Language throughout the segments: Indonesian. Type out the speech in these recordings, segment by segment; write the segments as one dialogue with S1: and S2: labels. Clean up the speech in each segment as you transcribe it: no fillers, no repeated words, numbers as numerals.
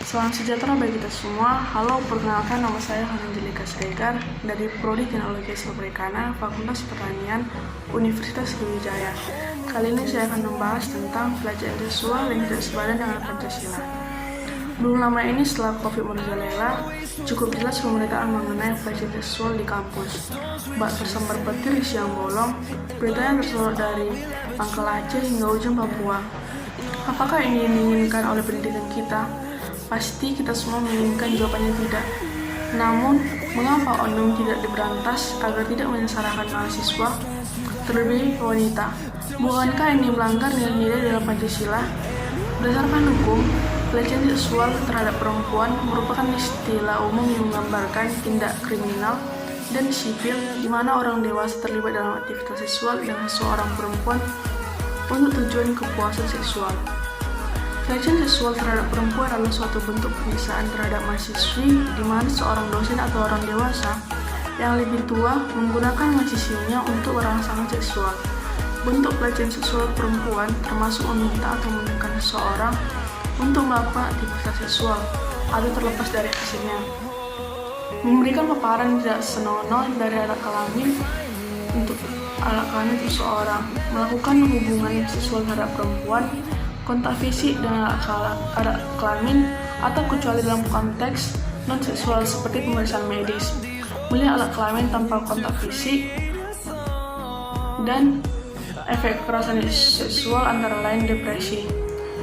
S1: Salam sejahtera bagi kita semua. Halo, perkenalkan nama saya Hananjelika Sregar dari Prodi Teknologi Perikanan Fakultas Pertanian Universitas Sriwijaya. Kali ini saya akan membahas tentang pelecehan seksual yang tidak sepadan dengan Pancasila. Belum lama ini setelah Covid merajalela, cukup jelas pemberitaan mengenai pelecehan seksual di kampus. Bak tersambar petir di siang bolong, berita yang tersorot dari Pangkal Aceh hingga ujung Papua. Apakah ini diinginkan oleh pendidikan kita? Pasti kita semua menginginkan jawabannya tidak. Namun, mengapa ONUM tidak diberantas agar tidak menyengsarakan mahasiswa, terlebih wanita? Bukankah ini melanggar nilai-nilai dalam Pancasila? Berdasarkan hukum, pelecehan seksual terhadap perempuan merupakan istilah umum yang menggambarkan tindak kriminal dan sipil di mana orang dewasa terlibat dalam aktivitas seksual dengan seorang perempuan untuk tujuan kepuasan seksual. Pelecehan seksual terhadap perempuan adalah suatu bentuk penyiksaan terhadap mahasiswi di mana seorang dosen atau orang dewasa yang lebih tua menggunakan mahasiswinya untuk berangsangan seksual. Bentuk pelecehan seksual perempuan termasuk meminta atau menekan seseorang untuk melakukan aktivitas seksual atau terlepas dari hasilnya. Memberikan paparan tidak senonoh dari alat kelamin untuk seseorang, melakukan hubungan seksual terhadap perempuan, kontak fisik dengan alat kelamin atau kecuali dalam konteks non-seksual seperti pemeriksaan medis, melihat alat kelamin tanpa kontak fisik, dan efek kekerasan seksual antara lain depresi,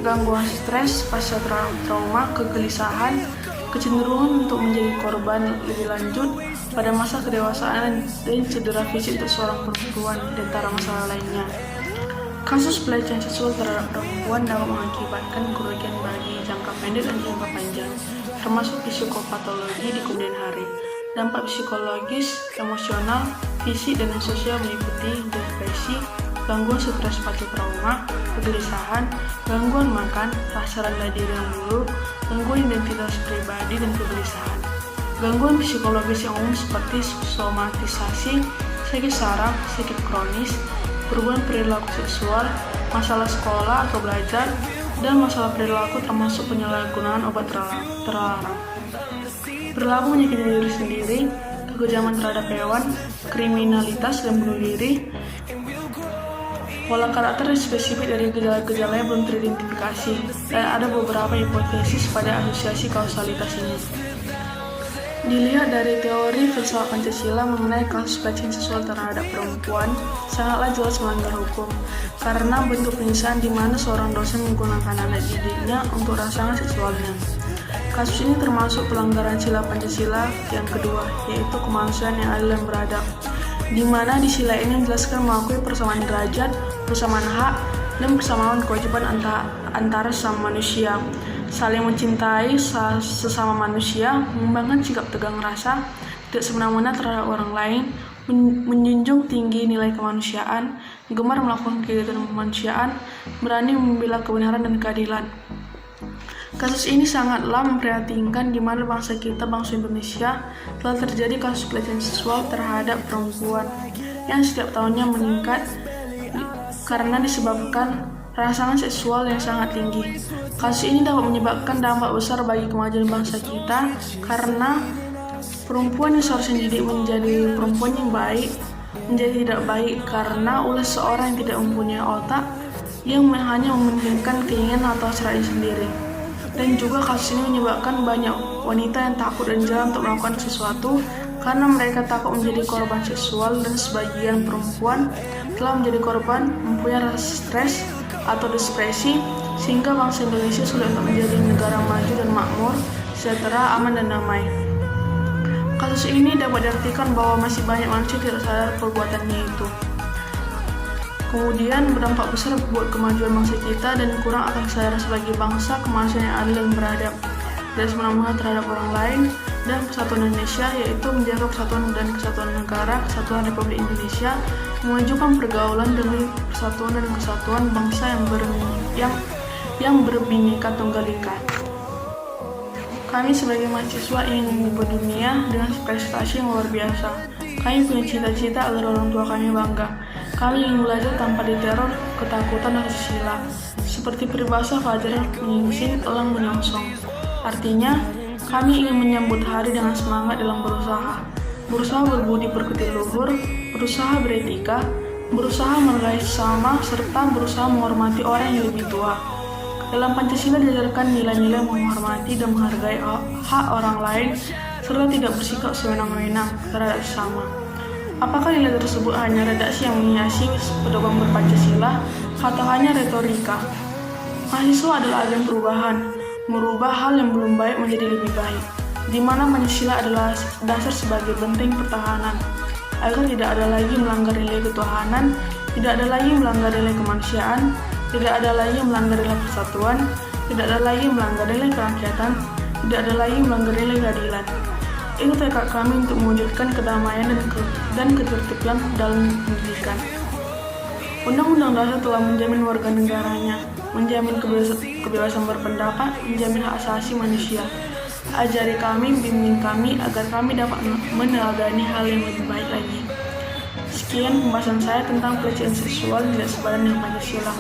S1: gangguan stres pasca trauma, kegelisahan, kecenderungan untuk menjadi korban lebih lanjut pada masa kedewasaan, dan cedera fisik untuk seorang perempuan di antara masalah lainnya. Kasus pelecehan seksual terhadap perempuan dapat mengakibatkan kerugian bagi jangka pendek dan jangka panjang, termasuk psikopatologi di kemudian hari. Dampak psikologis, emosional, fisik, dan sosial meliputi depresi, gangguan stres pasca trauma, kegelisahan, gangguan makan, rasa rendah diri yang buruk, gangguan identitas pribadi dan kegelisahan. Gangguan psikologis yang umum seperti somatisasi, sakit saraf, sakit kronis, perubahan perilaku seksual, masalah sekolah atau belajar, dan masalah perilaku termasuk penyalahgunaan obat terlarang. Perilaku menyakiti diri sendiri, kekejaman terhadap hewan, kriminalitas dan bunuh diri. Pola karakter spesifik dari gejala-gejalanya belum teridentifikasi, dan ada beberapa hipotesis pada asosiasi kausalitas ini. Dilihat dari teori filsafat Pancasila mengenai kasus pelecehan seksual terhadap perempuan, sangatlah jelas melanggar hukum, karena bentuk penyiksaan di mana seorang dosen menggunakan anak didiknya untuk rangsangan seksualnya. Kasus ini termasuk pelanggaran sila Pancasila yang kedua, yaitu kemanusiaan yang adil dan beradab, di mana di sila ini menjelaskan mengakui persamaan derajat, persamaan hak, dan persamaan kewajiban antara sesama manusia, saling mencintai sesama manusia, mengembangkan sikap tegang rasa, tidak semena-mena terhadap orang lain, menjunjung tinggi nilai kemanusiaan, gemar melakukan kegiatan kemanusiaan, berani membela kebenaran dan keadilan. Kasus ini sangatlah memprihatinkan di mana bangsa Indonesia telah terjadi kasus pelecehan seksual terhadap perempuan yang setiap tahunnya meningkat karena disebabkan rangsangan seksual yang sangat tinggi. Kasus ini dapat menyebabkan dampak besar bagi kemajuan bangsa kita karena perempuan yang seharusnya dididik menjadi perempuan yang baik menjadi tidak baik karena ulah seorang yang tidak mempunyai otak yang hanya mementingkan keinginan atau hasratnya sendiri. Dan juga kasus ini menyebabkan banyak wanita yang takut dan jarang untuk melakukan sesuatu karena mereka takut menjadi korban seksual, dan sebagian perempuan telah menjadi korban mempunyai rasa stres atau depresi sehingga bangsa Indonesia sulit untuk menjadi negara maju dan makmur, sejahtera, aman, dan damai. Kasus ini dapat diartikan bahwa masih banyak manusia tidak sadar perbuatannya itu. Kemudian berdampak besar buat kemajuan bangsa kita dan kurang akan kesadaran sebagai bangsa kemanusiaan yang adil dan beradab, tidak semena-mena terhadap orang lain, dan persatuan Indonesia, yaitu menjaga persatuan dan kesatuan negara, kesatuan Republik Indonesia, memajukan pergaulan demi persatuan dan kesatuan bangsa yang berbineka tunggal ika. Kami sebagai mahasiswa ingin berdunia dengan prestasi yang luar biasa. Kami punya cita-cita agar orang tua kami bangga. Kami ingin belajar tanpa diteror, ketakutan, dan susila. Seperti peribahasa Fajar menyingsing, elang menyongsong. Artinya, kami ingin menyambut hari dengan semangat dalam berusaha berbudi pekerti luhur, berusaha beretika, berusaha menghargai sesama, serta berusaha menghormati orang yang lebih tua. Dalam Pancasila diajarkan nilai-nilai menghormati dan menghargai hak orang lain, serta tidak bersikap sewenang-wenang terhadap sesama. Apakah nilai tersebut hanya redaksi yang menghiasi pedoman berPancasila atau hanya retorika? Mahasiswa adalah agen perubahan, merubah hal yang belum baik menjadi lebih baik, di mana Pancasila adalah dasar sebagai benteng pertahanan, agar tidak ada lagi melanggar nilai ketuhanan, tidak ada lagi melanggar nilai kemanusiaan, tidak ada lagi melanggar nilai persatuan, tidak ada lagi melanggar nilai kerakyatan, tidak ada lagi melanggar nilai keadilan. Itu tekad kami untuk mewujudkan kedamaian dan ketertiban dalam pendidikan. Undang-Undang Dasar telah menjamin warga negaranya, menjamin kebebasan berpendapat, menjamin hak asasi manusia. Ajari kami, bimbing kami, agar kami dapat meneladani hal yang lebih baik lagi. Sekian pembahasan saya tentang pelecehan seksual tidak sepadan dengan Pancasila.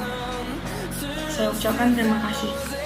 S1: Saya ucapkan terima kasih.